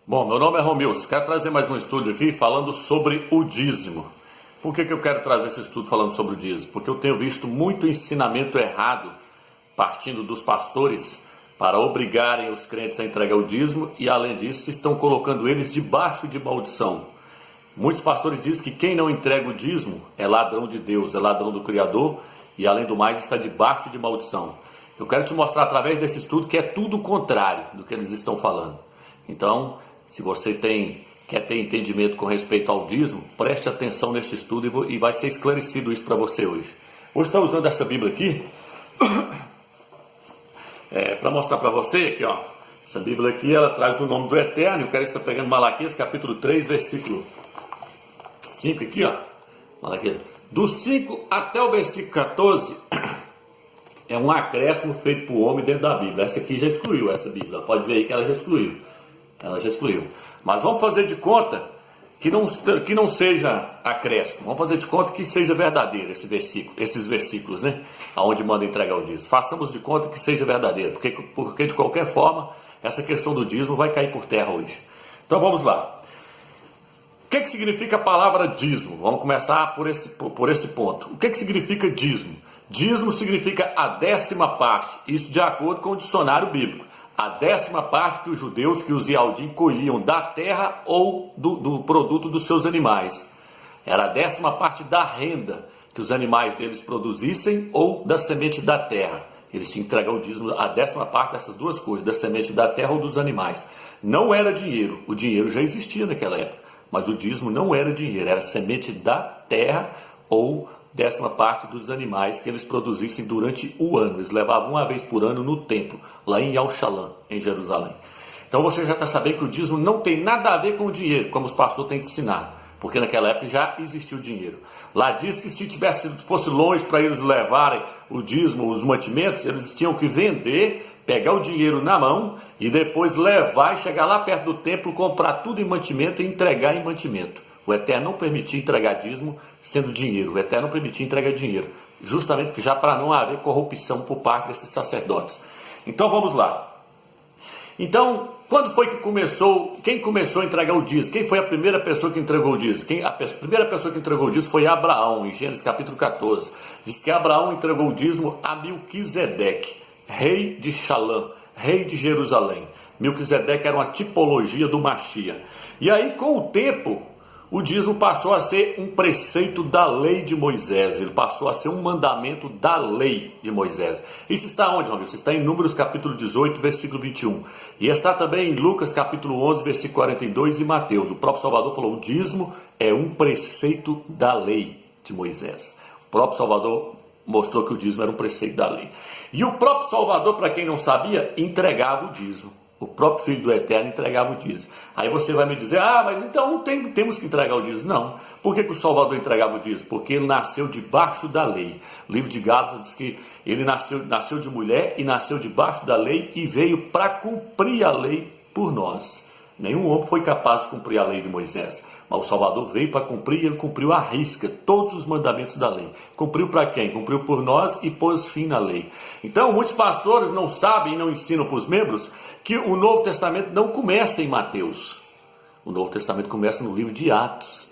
Bom, meu nome é Romilson, quero trazer mais um estudo aqui falando sobre o dízimo. Por que eu quero trazer esse estudo falando sobre o dízimo? Porque eu tenho visto muito ensinamento errado partindo dos pastores para obrigarem os crentes a entregar o dízimo e, além disso, estão colocando eles debaixo de maldição. Muitos pastores dizem que quem não entrega o dízimo é ladrão de Deus, é ladrão do Criador e, além do mais, está debaixo de maldição. Eu quero te mostrar através desse estudo que é tudo o contrário do que eles estão falando. Então, se você quer ter entendimento com respeito ao dízimo, preste atenção neste estudo e vai ser esclarecido isso para você hoje. Hoje estou usando essa Bíblia aqui para mostrar para você que, essa Bíblia aqui, ela traz o nome do Eterno. Eu quero estar pegando Malaquias capítulo 3, versículo 5 aqui, Malaquias. Do 5 até o versículo 14 é um acréscimo feito por homem dentro da Bíblia. Essa aqui já excluiu essa Bíblia, pode ver aí que ela já excluiu. Mas vamos fazer de conta que não seja acréscimo. Vamos fazer de conta que seja verdadeiro esses versículos, né? Aonde manda entregar o dízimo. Façamos de conta que seja verdadeiro, porque de qualquer forma essa questão do dízimo vai cair por terra hoje. Então vamos lá. O que significa a palavra dízimo? Vamos começar por esse ponto. O que significa dízimo? Dízimo significa a 10ª parte. Isso de acordo com o dicionário bíblico. A 10ª parte que os judeus, que os Yaldim colhiam da terra ou do produto dos seus animais. Era a 10ª parte da renda que os animais deles produzissem ou da semente da terra. Eles tinham que entregar o dízimo, a 10ª parte dessas duas coisas, da semente da terra ou dos animais. Não era dinheiro, o dinheiro já existia naquela época, mas o dízimo não era dinheiro, era semente da terra ou 10ª parte dos animais que eles produzissem durante o ano. Eles levavam uma vez por ano no templo, lá em Yal-Shalom, em Jerusalém. Então você já está sabendo que o dízimo não tem nada a ver com o dinheiro, como os pastores têm que ensinar, porque naquela época já existia o dinheiro. Lá diz que se fosse longe para eles levarem o dízimo, os mantimentos, eles tinham que vender, pegar o dinheiro na mão e depois levar e chegar lá perto do templo, comprar tudo em mantimento e entregar em mantimento. O Eterno não permitia entregar dízimo sendo dinheiro. O Eterno não permitia entregar dinheiro, justamente já para não haver corrupção por parte desses sacerdotes. Então vamos lá. Então, quando foi que começou? Quem começou a entregar o dízimo? Quem foi a primeira pessoa que entregou o dízimo? A primeira pessoa que entregou o dízimo foi Abraão, em Gênesis capítulo 14. Diz que Abraão entregou o dízimo a Melquisedeque, rei de Shalom, rei de Jerusalém. Melquisedeque era uma tipologia do Mashiach. E aí, com o tempo, o dízimo passou a ser um preceito da lei de Moisés. Ele passou a ser um mandamento da lei de Moisés. Isso está onde, Romilson? Está em Números capítulo 18, versículo 21. E está também em Lucas capítulo 11, versículo 42 e Mateus. O próprio Salvador falou, o dízimo é um preceito da lei de Moisés. O próprio Salvador mostrou que o dízimo era um preceito da lei. E o próprio Salvador, para quem não sabia, entregava o dízimo. O próprio Filho do Eterno entregava o dízimo. Aí você vai me dizer, mas então temos que entregar o dízimo. Não. Por que o Salvador entregava o dízimo? Porque ele nasceu debaixo da lei. O livro de Gálatas diz que ele nasceu de mulher e nasceu debaixo da lei e veio para cumprir a lei por nós. Nenhum homem foi capaz de cumprir a lei de Moisés. Mas o Salvador veio para cumprir e ele cumpriu à risca todos os mandamentos da lei. Cumpriu para quem? Cumpriu por nós e pôs fim na lei. Então, muitos pastores não sabem e não ensinam para os membros que o Novo Testamento não começa em Mateus. O Novo Testamento começa no livro de Atos.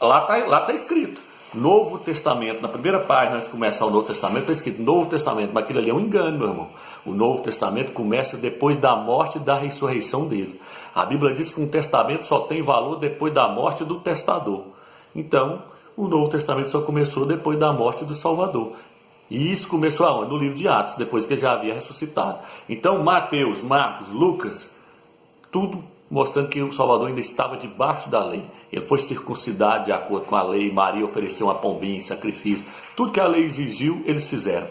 Lá está escrito. Novo Testamento, na primeira página antes de começar o Novo Testamento, está escrito Novo Testamento, mas aquilo ali é um engano, meu irmão. O Novo Testamento começa depois da morte e da ressurreição dele. A Bíblia diz que um testamento só tem valor depois da morte do testador. Então, o Novo Testamento só começou depois da morte do Salvador. E isso começou aonde? No livro de Atos, depois que ele já havia ressuscitado. Então, Mateus, Marcos, Lucas, tudo mostrando que o Salvador ainda estava debaixo da lei. Ele foi circuncidado de acordo com a lei, Maria ofereceu uma pombinha em sacrifício. Tudo que a lei exigiu, eles fizeram.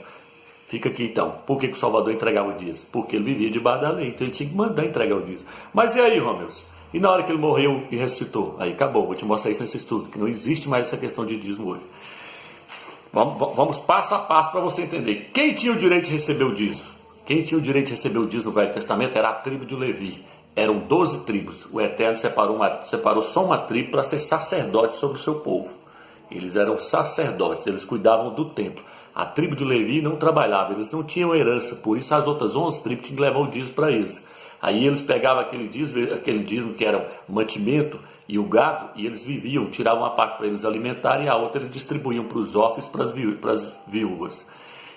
Fica aqui então, por que o Salvador entregava o dízimo? Porque ele vivia debaixo da lei, então ele tinha que mandar entregar o dízimo. Mas e aí, Romilson? E na hora que ele morreu e ressuscitou? Aí acabou, vou te mostrar isso nesse estudo, que não existe mais essa questão de dízimo hoje. Vamos passo a passo para você entender. Quem tinha o direito de receber o dízimo? Quem tinha o direito de receber o dízimo no Velho Testamento era a tribo de Levi. Eram 12 tribos. O Eterno separou só uma tribo para ser sacerdote sobre o seu povo. Eles eram sacerdotes, eles cuidavam do templo. A tribo de Levi não trabalhava, eles não tinham herança, por isso as outras 11 tribos tinham que levar o dízimo para eles. Aí eles pegavam aquele dízimo que era mantimento e o gado, e eles viviam, tiravam uma parte para eles alimentarem e a outra eles distribuíam para os órfãos, para as viúvas.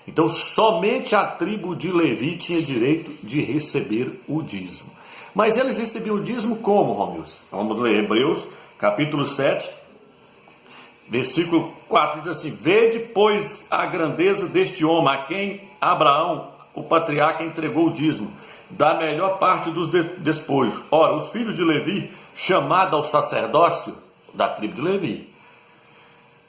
Então somente a tribo de Levi tinha direito de receber o dízimo. Mas eles recebiam o dízimo como, Romilson? Vamos ler Hebreus capítulo 7, versículo 4, diz assim: vede, pois, a grandeza deste homem, a quem Abraão, o patriarca, entregou o dízimo, da melhor parte dos despojos. Ora, os filhos de Levi, chamados ao sacerdócio da tribo de Levi,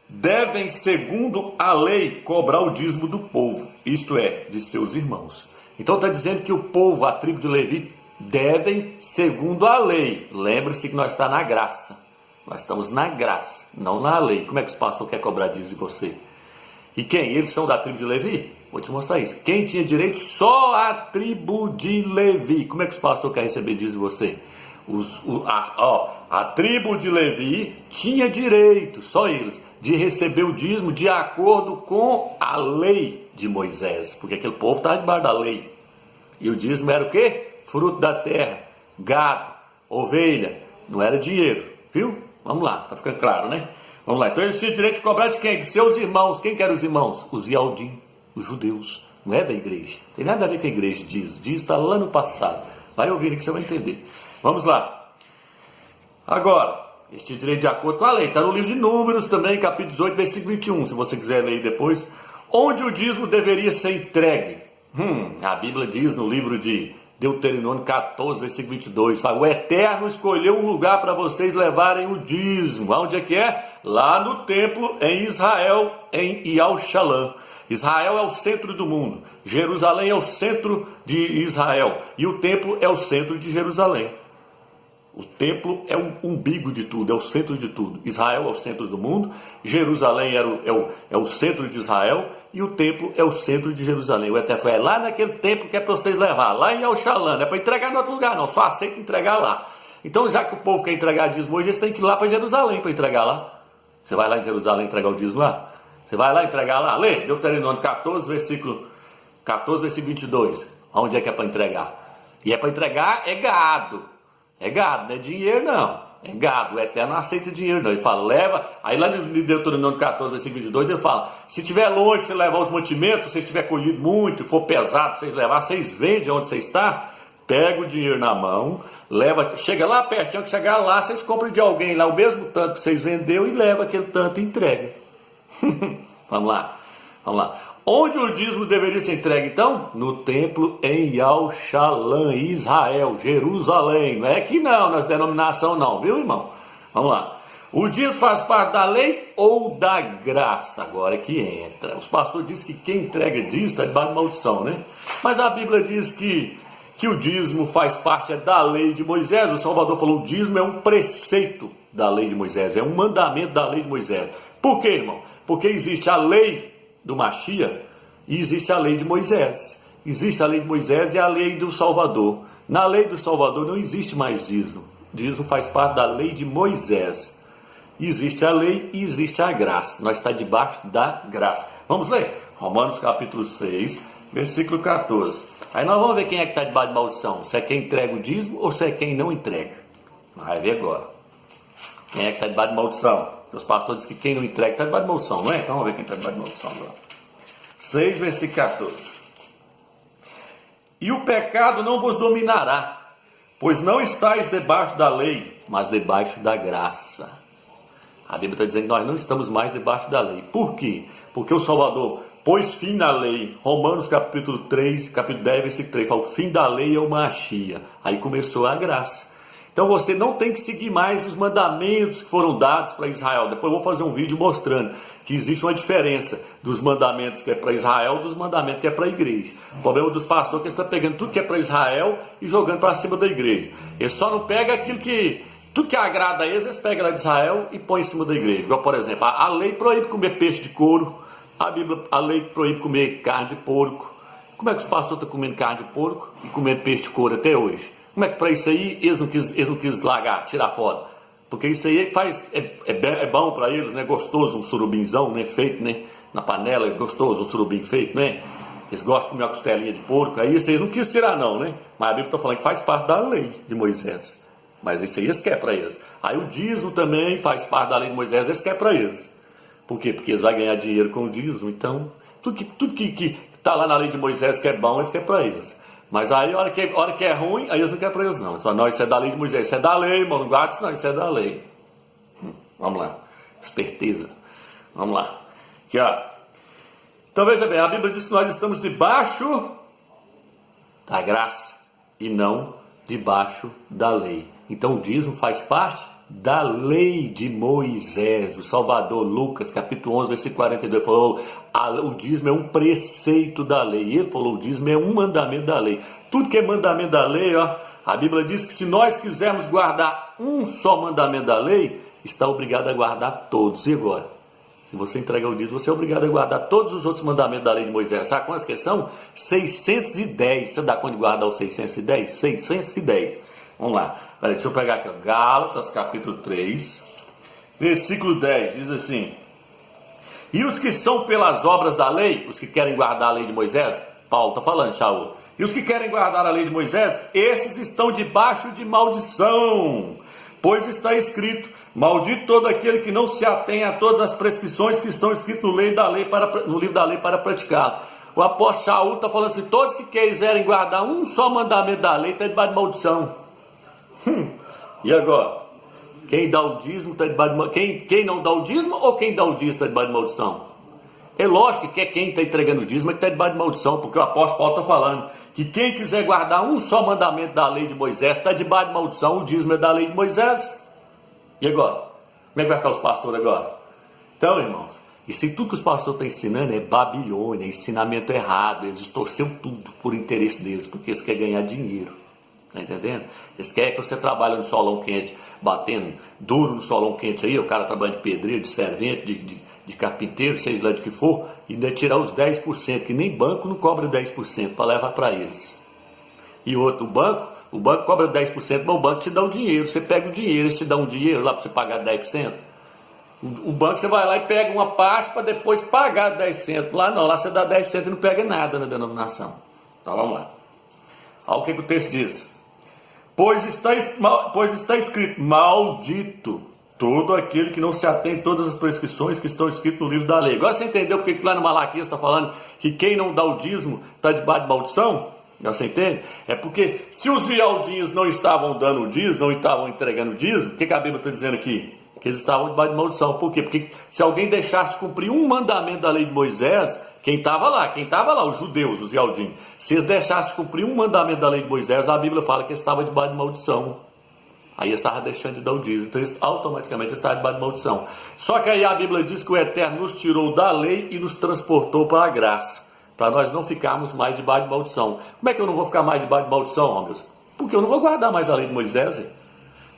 devem, segundo a lei, cobrar o dízimo do povo, isto é, de seus irmãos. Então está dizendo que o povo, a tribo de Levi, devem, segundo a lei. Lembre-se que nós estamos na graça. Nós estamos na graça, não na lei. Como é que os pastores querem cobrar dízimo de você? E quem? Eles são da tribo de Levi? Vou te mostrar isso. Quem tinha direito? Só a tribo de Levi. Como é que os pastores querem receber dízimo de você? A tribo de Levi tinha direito, só eles, de receber o dízimo de acordo com a lei de Moisés. Porque aquele povo estava debaixo da lei. E o dízimo era o quê? Fruto da terra, gado, ovelha. Não era dinheiro, viu? Vamos lá, tá ficando claro, né? Vamos lá, então eles tinham direito de cobrar de quem? De seus irmãos. Quem que eram os irmãos? Os Yaldim, os judeus. Não é da igreja. Tem nada a ver com a igreja diz. Diz está lá no passado. Vai ouvir que você vai entender. Vamos lá. Agora, eles tinham direito de acordo com a lei. Está no livro de Números também, capítulo 18, versículo 21. Se você quiser ler depois. Onde o dízimo deveria ser entregue? A Bíblia diz no livro de Deuteronômio 14, versículo 22, fala: o Eterno escolheu um lugar para vocês levarem o dízimo. Onde é que é? Lá no templo em Israel, em Yal-Shalom. Israel é o centro do mundo, Jerusalém é o centro de Israel e o templo é o centro de Jerusalém. O templo é o umbigo de tudo, é o centro de tudo. Israel é o centro do mundo, Jerusalém é o centro de Israel e o templo é o centro de Jerusalém. O Eterno foi lá naquele templo que é para vocês levar, lá em Yal-Shalom, não é para entregar em outro lugar não, só aceita entregar lá. Então já que o povo quer entregar dízimo hoje, eles têm que ir lá para Jerusalém para entregar lá. Você vai lá em Jerusalém entregar o dízimo lá? Você vai lá entregar lá? Lê, Deuteronômio 14, versículo 22. Onde é que é para entregar? E é para entregar é gado. É gado, não é dinheiro não. É gado, o Eterno não aceita dinheiro não. Ele fala, leva. Aí lá no Deuteronômio 14, versículo 22, ele fala: se estiver longe, você levar os mantimentos, se você estiver colhido muito, for pesado, vocês levar, vocês vendem onde você está, pega o dinheiro na mão, leva, chega lá pertinho, que chegar lá, vocês compram de alguém lá o mesmo tanto que vocês vendeu e leva aquele tanto e entrega. Vamos lá. Onde o dízimo deveria ser entregue então? No templo em Yal-Shalom, Israel, Jerusalém. Não é aqui não, nas denominações não, viu, irmão? Vamos lá. O dízimo faz parte da lei ou da graça? Agora é que entra. Os pastores dizem que quem entrega dízimo está debaixo de maldição, né? Mas a Bíblia diz que o dízimo faz parte da lei de Moisés. O Salvador falou: o dízimo é um preceito da lei de Moisés, é um mandamento da lei de Moisés. Por quê, irmão? Porque existe a lei do Mashiach e existe a lei de Moisés. Existe a lei de Moisés e a lei do Salvador. Na lei do Salvador não existe mais dízimo. Dízimo faz parte da lei de Moisés. Existe a lei e existe a graça. Nós estamos debaixo da graça. Vamos ler? Romanos capítulo 6, versículo 14. Aí nós vamos ver quem é que está debaixo de maldição. Se é quem entrega o dízimo ou se é quem não entrega. Vai ver agora. Quem é que está debaixo de maldição? Os pastores dizem que quem não entrega está debaixo de maldição, não é? Então vamos ver quem está debaixo de maldição agora. 6, versículo 14. E o pecado não vos dominará, pois não estáis debaixo da lei, mas debaixo da graça. A Bíblia está dizendo que nós não estamos mais debaixo da lei. Por quê? Porque o Salvador pôs fim na lei. Romanos capítulo 3, capítulo 10, versículo 3, fala: o fim da lei é o Mashiach. Aí começou a graça. Então você não tem que seguir mais os mandamentos que foram dados para Israel. Depois eu vou fazer um vídeo mostrando que existe uma diferença dos mandamentos que é para Israel dos mandamentos que é para a igreja. O problema dos pastores é que eles estão pegando tudo que é para Israel e jogando para cima da igreja. Eles só não pegam aquilo que... Tudo que agrada a eles pegam lá de Israel e põem em cima da igreja. Igual, por exemplo, a lei proíbe comer peixe de couro. A lei proíbe comer carne de porco. Como é que os pastores estão comendo carne de porco e comendo peixe de couro até hoje? Como é que para isso aí eles não quis largar, tirar fora? Porque isso aí é bom para eles, né? Gostoso, um surubinzão, né? Feito, né? Na panela, é gostoso, um surubim feito, né? Eles gostam de comer uma costelinha de porco, aí vocês não quis tirar não, né? Mas a Bíblia está falando que faz parte da lei de Moisés. Mas isso aí eles querem para eles. Aí o dízimo também faz parte da lei de Moisés, eles querem para eles. Por quê? Porque eles vão ganhar dinheiro com o dízimo. Então, tudo que está lá na lei de Moisés que é bom, eles querem para eles. Mas aí, a hora que é ruim, aí eles não querem para eles não. Eles falam, não, isso é da lei de Moisés, isso é da lei, irmão, não guarda isso não, isso é da lei. Vamos lá, esperteza. Vamos lá. Aqui, ó. Então veja bem, a Bíblia diz que nós estamos debaixo da graça e não debaixo da lei. Então o dízimo faz parte da lei de Moisés. O Salvador Lucas, capítulo 11, versículo 42, falou, o dízimo é um preceito da lei. E ele falou, o dízimo é um mandamento da lei. Tudo que é mandamento da lei, ó, a Bíblia diz que se nós quisermos guardar um só mandamento da lei, está obrigado a guardar todos. E agora? Se você entregar o dízimo, você é obrigado a guardar todos os outros mandamentos da lei de Moisés. Sabe quantos que são? 610. Você dá conta de guardar os 610? 610. Vamos lá. Peraí, deixa eu pegar aqui. Ó. Gálatas, capítulo 3, versículo 10. Diz assim. E os que são pelas obras da lei, os que querem guardar a lei de Moisés, Paulo está falando, Shaul. E os que querem guardar a lei de Moisés, esses estão debaixo de maldição. Pois está escrito, maldito todo aquele que não se atém a todas as prescrições que estão escritas no livro da lei para praticar. O apóstolo Shaul está falando assim, todos que quiserem guardar um só mandamento da lei está debaixo de maldição. E agora? Quem dá o dízimo está debaixo de maldição? Quem não dá o dízimo ou quem dá o dízimo está debaixo de maldição? É lógico que é quem está entregando o dízimo que está debaixo de maldição, porque o apóstolo Paulo está falando que quem quiser guardar um só mandamento da lei de Moisés está debaixo de maldição, o dízimo é da lei de Moisés. E agora? Como é que vai ficar os pastores agora? Então, irmãos, isso aí tudo que os pastores estão ensinando é Babilônia, é ensinamento errado, eles distorceram tudo por interesse deles, porque eles querem ganhar dinheiro. Está entendendo? Eles querem que você trabalhe no solão quente, batendo duro no solão quente aí, o cara trabalha de pedreiro, de servente, de carpinteiro, seja lá de que for, e ainda tirar os 10%, que nem banco não cobra 10% para levar para eles. E outro, o banco cobra 10%, mas o banco te dá o dinheiro, você pega o dinheiro, eles te dão um dinheiro lá para você pagar 10%. O banco você vai lá e pega uma parte para depois pagar 10%. Lá não, lá você dá 10% e não pega nada na denominação. Então vamos lá. Olha o que o texto diz. Pois está escrito, maldito todo aquele que não se atém a todas as prescrições que estão escritas no livro da lei. Agora você entendeu porque lá no Malaquias está falando que quem não dá o dízimo está debaixo de maldição? Agora você entende? É porque se os vialdinhos não estavam dando o dízimo, não estavam entregando o dízimo, o que a Bíblia está dizendo aqui? Que eles estavam debaixo de maldição. Por quê? Porque se alguém deixasse de cumprir um mandamento da lei de Moisés, quem estava lá, os judeus, os vialdinhos, se eles deixassem de cumprir um mandamento da lei de Moisés, a Bíblia fala que eles estavam debaixo de maldição. Aí eles estavam deixando de dar o dízimo, então eles automaticamente estavam debaixo de maldição. Só que aí a Bíblia diz que o Eterno nos tirou da lei e nos transportou para a graça, para nós não ficarmos mais debaixo de maldição. Como é que eu não vou ficar mais debaixo de maldição, Romilson? Porque eu não vou guardar mais a lei de Moisés, hein?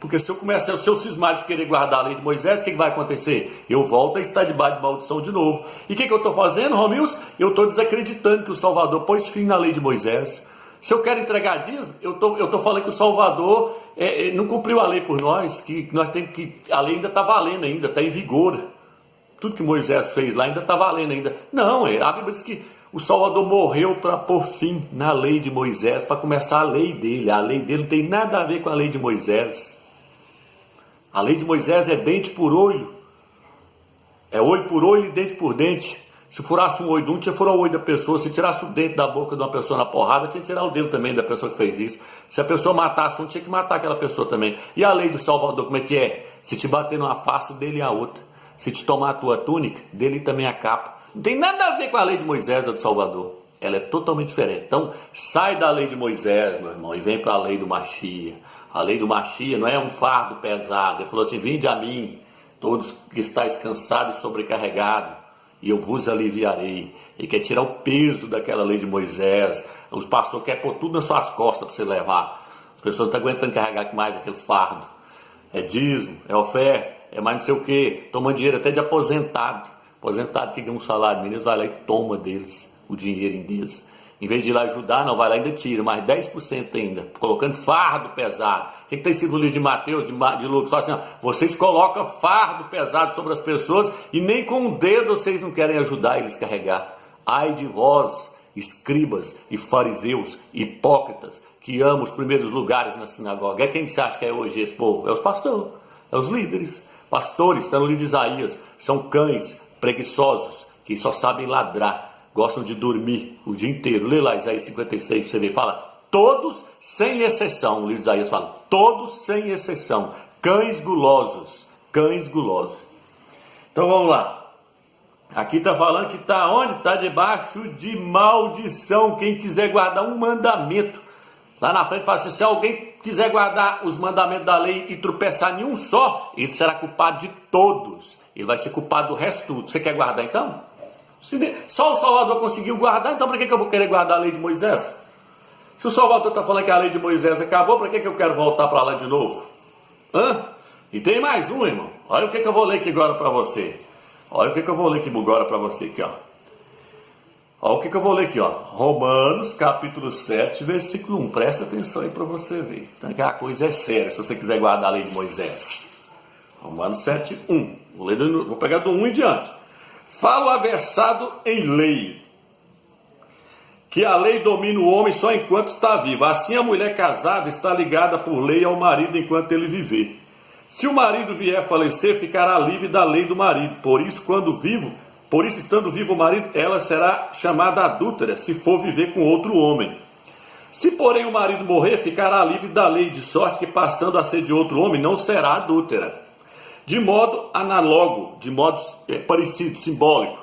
Porque se eu cismar de querer guardar a lei de Moisés, o que vai acontecer? Eu volto a estar debaixo de maldição de novo. E o que eu estou fazendo, Romilson? Eu estou desacreditando que o Salvador pôs fim na lei de Moisés. Se eu quero entregar dízimo, eu estou falando que o Salvador não cumpriu a lei por nós, que nós temos que. A lei ainda está valendo, ainda está em vigor. Tudo que Moisés fez lá ainda está valendo ainda. Não, a Bíblia diz que o Salvador morreu para pôr fim na lei de Moisés, para começar a lei dele. A lei dele não tem nada a ver com a lei de Moisés. A lei de Moisés é dente por olho. É olho por olho e dente por dente. Se furasse um olho de um, tinha que furar o olho da pessoa. Se tirasse o dente da boca de uma pessoa na porrada, tinha que tirar o dele também da pessoa que fez isso. Se a pessoa matasse um, tinha que matar aquela pessoa também. E a lei do Salvador, como é que é? Se te bater numa face, dele a outra. Se te tomar a tua túnica, dele também a capa. Não tem nada a ver com a lei de Moisés, a do Salvador. Ela é totalmente diferente. Então, sai da lei de Moisés, meu irmão, e vem para a lei do Machia. A lei do Machia não é um fardo pesado. Ele falou assim, vinde a mim, todos que estáis cansados e sobrecarregados, e eu vos aliviarei. Ele quer tirar o peso daquela lei de Moisés. Os pastores querem pôr tudo nas suas costas para você levar. As pessoas não estão aguentando carregar mais aquele fardo. É dízimo, é oferta, é mais não sei o que, tomando dinheiro até de aposentado. Aposentado que ganha um salário mínimo, vai lá e toma deles o dinheiro deles. Em vez de ir lá ajudar, não, vai lá e ainda tira, mais 10% ainda, colocando fardo pesado. O que está escrito no livro de Mateus, de Lucas? Fala assim, ó, vocês colocam fardo pesado sobre as pessoas e nem com o dedo vocês não querem ajudar eles a carregar. Ai de vós escribas e fariseus, hipócritas, que amam os primeiros lugares na sinagoga. É quem você acha que é hoje esse povo? É os pastores, é os líderes. Pastores, está no livro de Isaías, são cães preguiçosos, que só sabem ladrar, gostam de dormir o dia inteiro. Lê lá Isaías 56, você vê, fala, todos sem exceção, o livro de Isaías fala, todos sem exceção, cães gulosos, cães gulosos. Então vamos lá. Aqui está falando que está onde? Está debaixo de maldição. Quem quiser guardar um mandamento. Lá na frente fala assim, se alguém quiser guardar os mandamentos da lei e tropeçar em um só, ele será culpado de todos. Ele vai ser culpado do resto tudo. Você quer guardar então? Só o Salvador conseguiu guardar, então para que eu vou querer guardar a lei de Moisés? Se o Salvador está falando que a lei de Moisés acabou, para que eu quero voltar para lá de novo? E tem mais um, irmão. Olha o que eu vou ler aqui agora para você. Olha o que eu vou ler aqui agora para você aqui, ó. Olha o que eu vou ler aqui, ó. Romanos, capítulo 7, versículo 1. Presta atenção aí para você ver. Então, que a coisa é séria, se você quiser guardar a lei de Moisés. Romanos 7, 1. Vou pegar do 1 em diante. Fala o aversado em lei, que a lei domina o homem só enquanto está vivo. Assim a mulher casada está ligada por lei ao marido enquanto ele viver. Se o marido vier a falecer, ficará livre da lei do marido. Por isso, estando vivo o marido, ela será chamada adúltera, se for viver com outro homem. Se, porém, o marido morrer, ficará livre da lei, de sorte que, passando a ser de outro homem, não será adúltera. De modo análogo, de modo parecido, simbólico.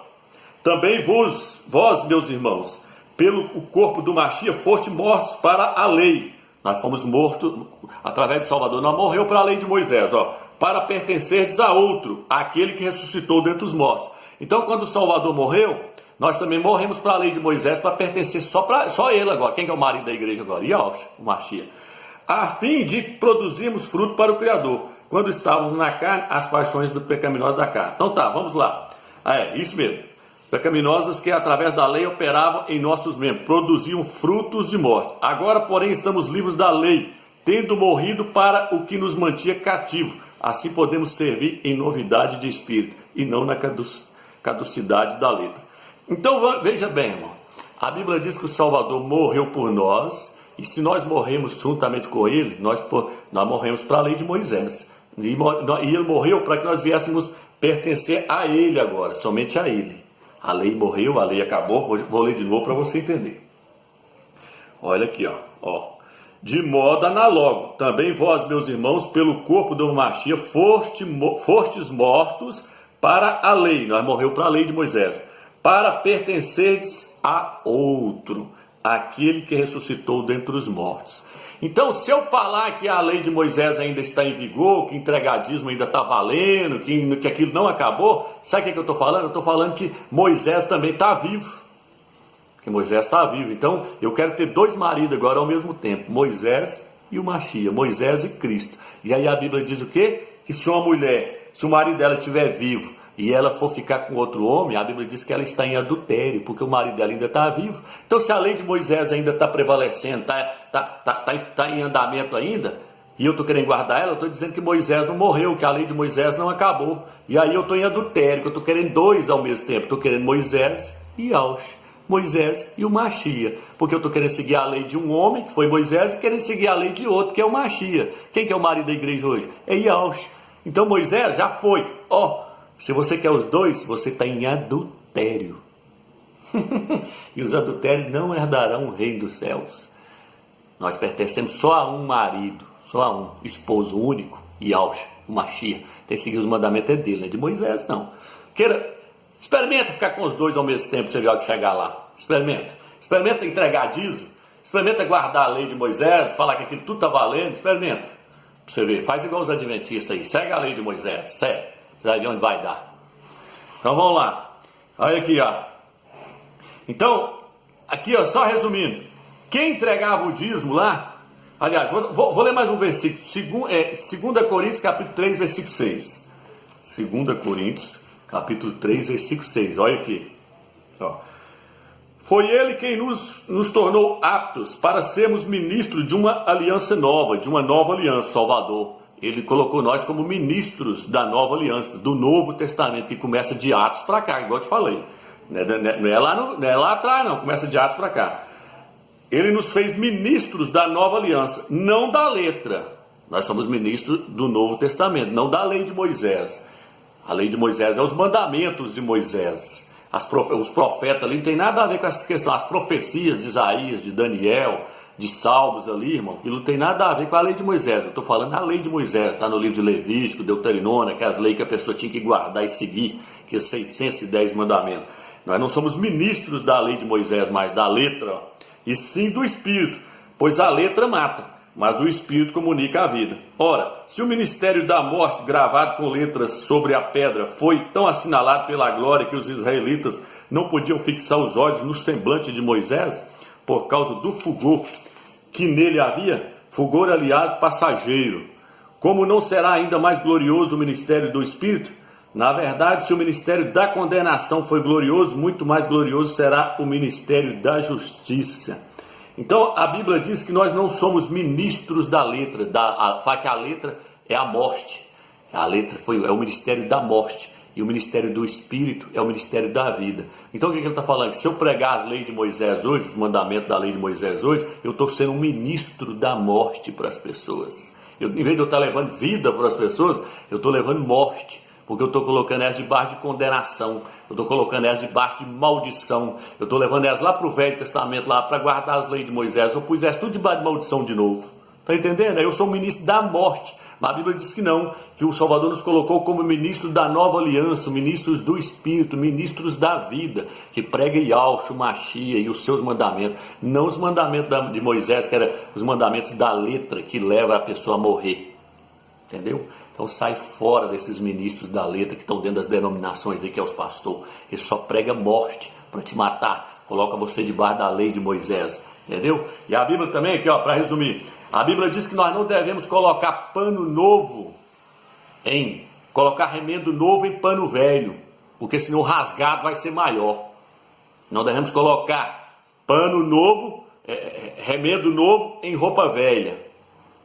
Também vós, meus irmãos, pelo o corpo do Machia, foste mortos para a lei. Nós fomos mortos através do Salvador. Nós morreu para a lei de Moisés, para pertencerdes a outro, aquele que ressuscitou dentre os mortos. Então, quando o Salvador morreu, nós também morremos para a lei de Moisés, para pertencer só ele agora. Quem é o marido da igreja agora? Yahushua, o Machia. A fim de produzirmos fruto para o Criador, quando estávamos na carne, as paixões pecaminosas da carne. Então tá, vamos lá. Isso mesmo. Pecaminosas que através da lei operavam em nossos membros, produziam frutos de morte. Agora, porém, estamos livres da lei, tendo morrido para o que nos mantinha cativo. Assim podemos servir em novidade de espírito e não na caducidade da letra. Então veja bem, irmão. A Bíblia diz que o Salvador morreu por nós, e se nós morremos juntamente com ele, nós morremos para a lei de Moisés. E ele morreu para que nós viéssemos pertencer a ele agora, somente a ele. A lei morreu, a lei acabou. Vou ler de novo para você entender. Olha aqui, ó. De modo análogo, também vós, meus irmãos, pelo corpo do Machia, fostes mortos para a lei. Nós morreu para a lei de Moisés. Para pertencerdes a outro, aquele que ressuscitou dentre os mortos. Então, se eu falar que a lei de Moisés ainda está em vigor, que entregadismo ainda está valendo, que aquilo não acabou, sabe o que eu estou falando? Eu estou falando que Moisés também está vivo. Que Moisés está vivo. Então, eu quero ter dois maridos agora ao mesmo tempo, Moisés e o Machia, Moisés e Cristo. E aí a Bíblia diz o quê? Que se uma mulher, se o marido dela estiver vivo, e ela for ficar com outro homem, a Bíblia diz que ela está em adultério, porque o marido dela ainda está vivo. Então, se a lei de Moisés ainda está prevalecendo, está em andamento ainda, e eu estou querendo guardar ela, eu estou dizendo que Moisés não morreu, que a lei de Moisés não acabou. E aí eu estou em adultério, que eu estou querendo dois ao mesmo tempo. Estou querendo Moisés e Yahushua, Moisés e o Machia, porque eu estou querendo seguir a lei de um homem, que foi Moisés, e querendo seguir a lei de outro, que é o Machia. Quem que é o marido da igreja hoje? É Yahushua. Então Moisés já foi, se você quer os dois, você está em adultério. E os adultérios não herdarão o reino dos céus. Nós pertencemos só a um marido, só a um esposo único, Yahushua, o Machia. Tem que seguir os mandamentos dele, não é de Moisés, não. Experimenta ficar com os dois ao mesmo tempo, você vai chegar lá. Experimenta entregar dízimo. Experimenta guardar a lei de Moisés, falar que aquilo tudo está valendo. Experimenta. Pra você ver, faz igual os adventistas aí. Segue a lei de Moisés, segue. Você vai ver onde vai dar. Então vamos lá. Olha aqui, Então, aqui, só resumindo. Quem entregava o dízimo lá... Aliás, vou ler mais um versículo. 2 Coríntios, capítulo 3, versículo 6. 2 Coríntios, capítulo 3, versículo 6. Olha aqui. Foi ele quem nos tornou aptos para sermos ministros de uma aliança nova, de uma nova aliança, Salvador. Ele colocou nós como ministros da nova aliança, do Novo Testamento, que começa de Atos para cá, igual eu te falei. Não é lá atrás, não. Começa de Atos para cá. Ele nos fez ministros da nova aliança, não da letra. Nós somos ministros do Novo Testamento, não da lei de Moisés. A lei de Moisés é os mandamentos de Moisés. Os profetas ali não tem nada a ver com essas questões. As profecias de Isaías, de Daniel, de Salmos ali, irmão, aquilo não tem nada a ver com a lei de Moisés. Eu estou falando da lei de Moisés, está no livro de Levítico, Deuteronômio, que é as leis que a pessoa tinha que guardar e seguir, que é 610 mandamentos. Nós não somos ministros da lei de Moisés, mas da letra, e sim do Espírito, pois a letra mata, mas o Espírito comunica a vida. Ora, se o ministério da morte, gravado com letras sobre a pedra, foi tão assinalado pela glória que os israelitas não podiam fixar os olhos no semblante de Moisés, por causa do fulgor que nele havia, fulgor aliás passageiro, como não será ainda mais glorioso o ministério do Espírito? Na verdade, se o ministério da condenação foi glorioso, muito mais glorioso será o ministério da justiça. Então a Bíblia diz que nós não somos ministros da letra, fala que a letra é a morte. A letra é o ministério da morte. E o ministério do Espírito é o ministério da vida. Então o que ele está falando? Que se eu pregar as leis de Moisés hoje, os mandamentos da lei de Moisés hoje, eu estou sendo um ministro da morte para as pessoas. Em vez de eu estar levando vida para as pessoas, eu estou levando morte. Porque eu estou colocando elas debaixo de condenação, eu estou colocando elas debaixo de maldição, eu estou levando elas lá para o Velho Testamento, lá para guardar as leis de Moisés, eu pus elas tudo debaixo de maldição de novo. Está entendendo? Eu sou um ministro da morte, mas a Bíblia diz que não, que o Salvador nos colocou como ministro da nova aliança, ministros do Espírito, ministros da vida, que prega Yahshua, Machia e os seus mandamentos, não os mandamentos de Moisés, que eram os mandamentos da letra que leva a pessoa a morrer. Entendeu? Então sai fora desses ministros da letra que estão dentro das denominações aí, que é os pastores. Ele só prega morte para te matar, coloca você debaixo da lei de Moisés. Entendeu? E a Bíblia também, aqui ó, para resumir, a Bíblia diz que nós não devemos colocar pano novo colocar remendo novo em pano velho, porque senão o rasgado vai ser maior. Não devemos colocar pano novo, remendo novo em roupa velha,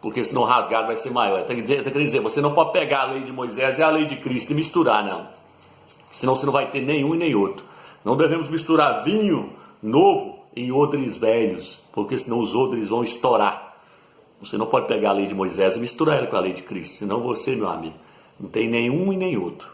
porque senão o rasgado vai ser maior. Quer dizer, você não pode pegar a lei de Moisés e a lei de Cristo e misturar, não. Senão você não vai ter nenhum e nem outro. Não devemos misturar vinho novo em odres velhos, porque senão os odres vão estourar. Você não pode pegar a lei de Moisés e misturar ela com a lei de Cristo, senão você, meu amigo, não tem nenhum e nem outro.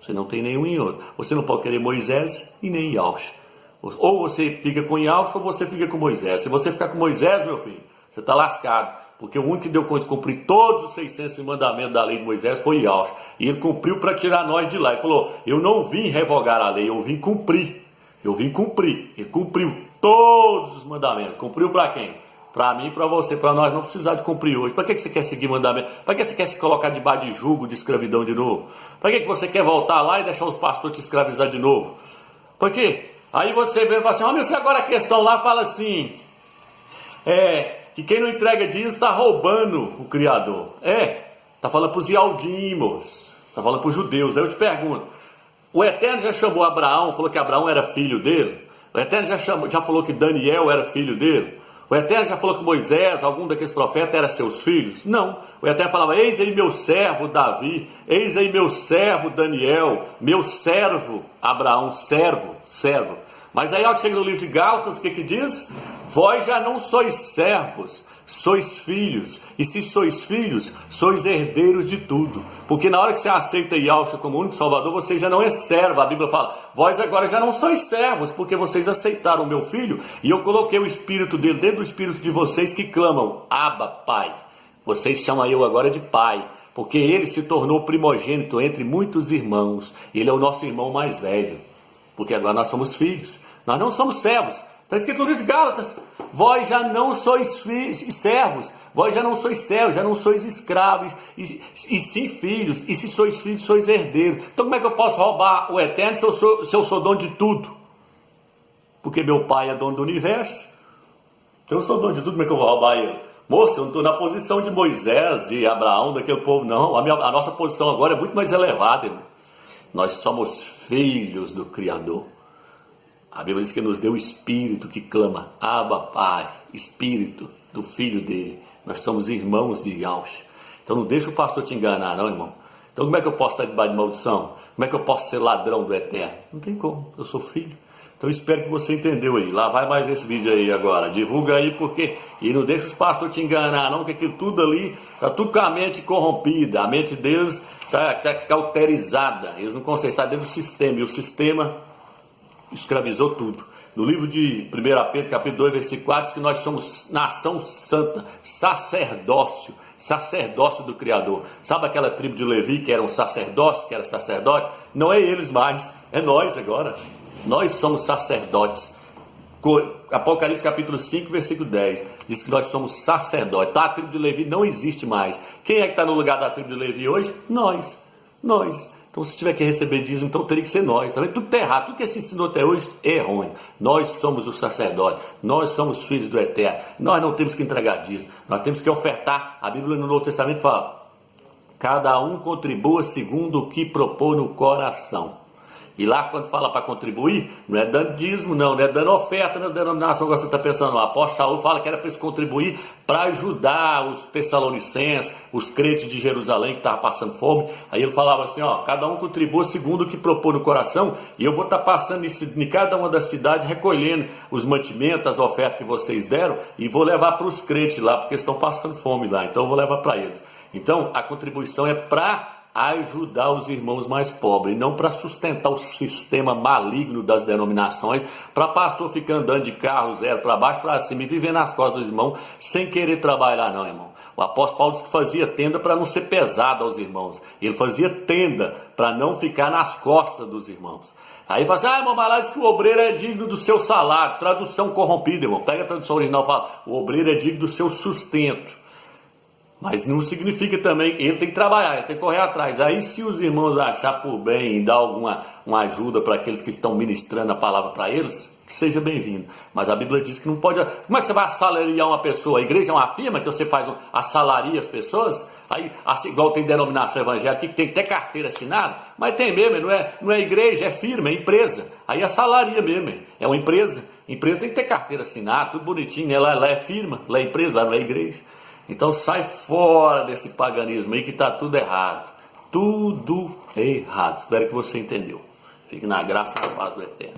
Você não tem nenhum e outro. Você não pode querer Moisés e nem Yahshua. Ou você fica com Yahshua ou você fica com Moisés. Se você ficar com Moisés, meu filho, você está lascado. Porque o único que deu conta de cumprir todos os 600 mandamentos da lei de Moisés foi Yahshua. E ele cumpriu para tirar nós de lá. Ele falou, eu não vim revogar a lei, eu vim cumprir. Eu vim cumprir. Ele cumpriu todos os mandamentos. Cumpriu para quem? Para mim e para você. Para nós não precisar de cumprir hoje. Para que você quer seguir mandamento? Para que você quer se colocar debaixo de jugo, de escravidão de novo? Para que você quer voltar lá e deixar os pastores te escravizar de novo? Por quê? Aí você vê e fala assim, olha, se agora a questão lá fala assim, que quem não entrega dízimo está roubando o Criador. Está falando para os Ialdimos, está falando para os judeus. Aí eu te pergunto, o Eterno já chamou Abraão, falou que Abraão era filho dele? O Eterno já falou que Daniel era filho dele? O Eterno já falou que Moisés, algum daqueles profetas, eram seus filhos? Não. O Eterno falava, eis aí meu servo Davi, eis aí meu servo Daniel, meu servo Abraão, servo. Mas aí, ó, que chega no livro de Gálatas, o que diz? Vós já não sois servos, sois filhos. E se sois filhos, sois herdeiros de tudo. Porque na hora que você aceita Yahshua como único Salvador, você já não é servo. A Bíblia fala, vós agora já não sois servos, porque vocês aceitaram o meu filho, e eu coloquei o Espírito dele dentro do Espírito de vocês que clamam, Abba, Pai. Vocês chamam eu agora de Pai, porque ele se tornou primogênito entre muitos irmãos. Ele é o nosso irmão mais velho. Porque agora nós somos filhos, nós não somos servos. Está escrito no livro de Gálatas, vós já não sois servos, vós já não sois servos, já não sois escravos, e sim filhos, e se sois filhos, sois herdeiros. Então como é que eu posso roubar o Eterno se eu sou dono de tudo? Porque meu pai é dono do universo, então eu sou dono de tudo, como é que eu vou roubar ele? Moça, eu não estou na posição de Moisés, de Abraão, daquele povo, não. A nossa posição agora é muito mais elevada, irmão. Nós somos filhos do Criador. A Bíblia diz que nos deu o Espírito que clama, Abba, Pai, Espírito do Filho dele. Nós somos irmãos de Yahshua. Então não deixa o pastor te enganar, não, irmão. Então como é que eu posso estar debaixo de maldição? Como é que eu posso ser ladrão do Eterno? Não tem como, eu sou filho. Então espero que você entendeu aí. Lá vai mais esse vídeo aí agora. Divulga aí porque... E não deixa os pastores te enganar não, que aquilo tudo ali está tudo com a mente corrompida. A mente deles está cauterizada. Eles não conseguem estar dentro do sistema. E o sistema escravizou tudo. No livro de 1 Pedro, capítulo 2, versículo 4, diz que nós somos nação santa, sacerdócio do Criador. Sabe aquela tribo de Levi que era um sacerdócio, que era sacerdote? Não é eles mais, é nós agora. Nós somos sacerdotes. Apocalipse capítulo 5, versículo 10, diz que nós somos sacerdotes. Então a tribo de Levi não existe mais. Quem é que está no lugar da tribo de Levi hoje? Nós. Então se tiver que receber dízimo, então teria que ser nós. Também tudo está errado, tudo que se ensinou até hoje é errôneo. Nós somos os sacerdotes, nós somos filhos do Eterno. Nós não temos que entregar dízimo, nós temos que ofertar. A Bíblia no Novo Testamento fala: cada um contribua segundo o que propôs no coração. E lá quando fala para contribuir, não é dando dízimo não é dando oferta nas denominações que você está pensando. O apóstolo Saul fala que era para eles contribuir para ajudar os Tessalonicenses, os crentes de Jerusalém que estavam passando fome. Aí ele falava assim, cada um contribua segundo o que propôs no coração, e eu vou estar passando em cada uma das cidades, recolhendo os mantimentos, as ofertas que vocês deram, e vou levar para os crentes lá, porque estão passando fome lá, então eu vou levar para eles. Então a contribuição é para ajudar os irmãos mais pobres, não para sustentar o sistema maligno das denominações, para pastor ficar andando de carro zero para baixo, para cima e viver nas costas dos irmãos sem querer trabalhar não, irmão. O apóstolo Paulo disse que fazia tenda para não ser pesado aos irmãos. Ele fazia tenda para não ficar nas costas dos irmãos. Aí fala assim, irmão, mas lá diz que o obreiro é digno do seu salário. Tradução corrompida, irmão. Pega a tradução original e fala, o obreiro é digno do seu sustento. Mas não significa também, ele tem que trabalhar, ele tem que correr atrás. Aí se os irmãos achar por bem e dar uma ajuda para aqueles que estão ministrando a palavra para eles, que seja bem-vindo. Mas a Bíblia diz que não pode... Como é que você vai assalariar uma pessoa? A igreja é uma firma que você assalaria as pessoas? Aí, assim, igual tem denominação evangélica que tem até carteira assinada, mas tem mesmo, não é igreja, é firma, é empresa. Aí assalaria mesmo, é uma empresa. Empresa tem que ter carteira assinada, tudo bonitinho, né? Lá é firma, lá é empresa, lá não é igreja. Então sai fora desse paganismo aí que está tudo errado. Tudo errado. Espero que você entendeu. Fique na graça e na paz do Eterno.